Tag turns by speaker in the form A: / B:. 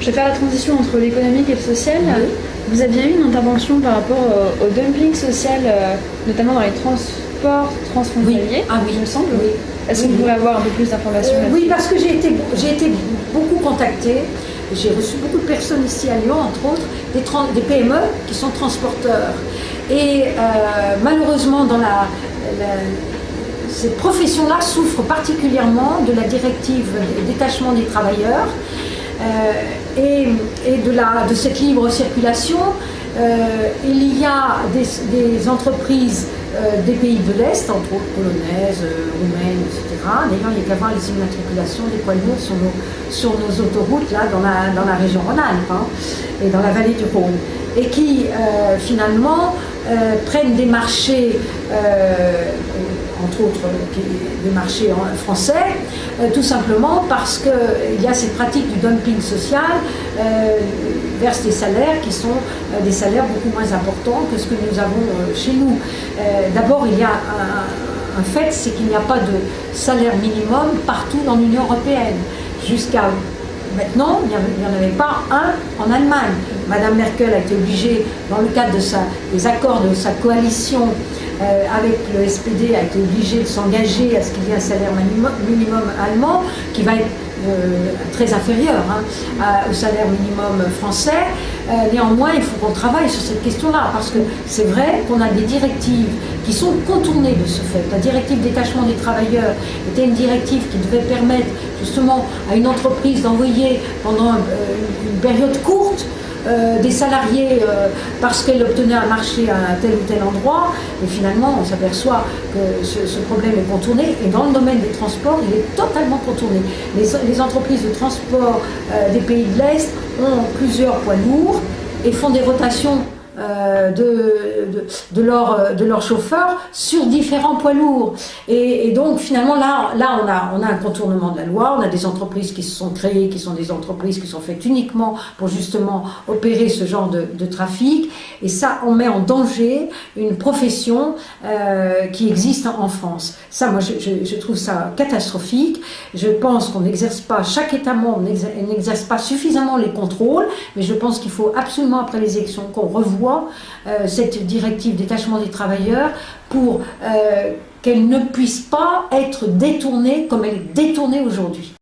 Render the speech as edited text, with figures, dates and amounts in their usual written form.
A: vais faire la transition entre l'économique et le social.
B: Oui.
A: Vous aviez eu une intervention par rapport au dumping social, notamment dans les transports transfrontaliers,
B: Oui. Ah oui.
A: il me semble.
B: Oui.
A: Est-ce que vous pouvez avoir un peu plus d'informations là-dessus?
B: Oui, parce que j'ai été beaucoup contactée. J'ai reçu beaucoup de personnes ici à Lyon, entre autres, des PME qui sont transporteurs. Et malheureusement, cette profession-là souffre particulièrement de la directive détachement des travailleurs et de cette libre circulation. Il y a des entreprises des pays de l'Est, entre autres polonaises, roumaines, etc. D'ailleurs, il n'y a qu'à voir les immatriculations des poids lourds sur nos autoroutes, là, dans la région Rhône-Alpes, hein, et dans la vallée du Rhône. Et qui, finalement, prennent des marchés, entre autres des marchés français, tout simplement parce qu'il y a cette pratique du dumping social, verse des salaires qui sont des salaires beaucoup moins importants que ce que nous avons chez nous. D'abord, il y a un fait, c'est qu'il n'y a pas de salaire minimum partout dans l'Union européenne. Jusqu'à maintenant, il n'y en avait pas un en Allemagne. Madame Merkel a été obligée, dans le cadre des accords de sa coalition avec le SPD, a été obligée de s'engager à ce qu'il y ait un salaire minimum allemand qui va être très inférieur au salaire minimum français. Néanmoins, il faut qu'on travaille sur cette question-là, parce que c'est vrai qu'on a des directives qui sont contournées de ce fait. La directive détachement des travailleurs était une directive qui devait permettre justement à une entreprise d'envoyer pendant une période courte des salariés parce qu'elle obtenait un marché à tel ou tel endroit, et finalement on s'aperçoit que ce problème est contourné, et dans le domaine des transports il est totalement contourné. Les entreprises de transport des pays de l'Est ont plusieurs poids lourds et font des rotations de leurs chauffeurs sur différents poids lourds. Et donc finalement là on a un contournement de la loi, on a des entreprises qui se sont créées, qui sont des entreprises qui sont faites uniquement pour justement opérer ce genre de trafic, et ça on met en danger une profession qui existe en France. Ça, moi je trouve ça catastrophique. Je pense qu'on n'exerce pas, chaque État membre n'exerce pas suffisamment les contrôles, mais je pense qu'il faut absolument après les élections qu'on revoie cette directive détachement des travailleurs pour qu'elle ne puisse pas être détournée comme elle est détournée aujourd'hui.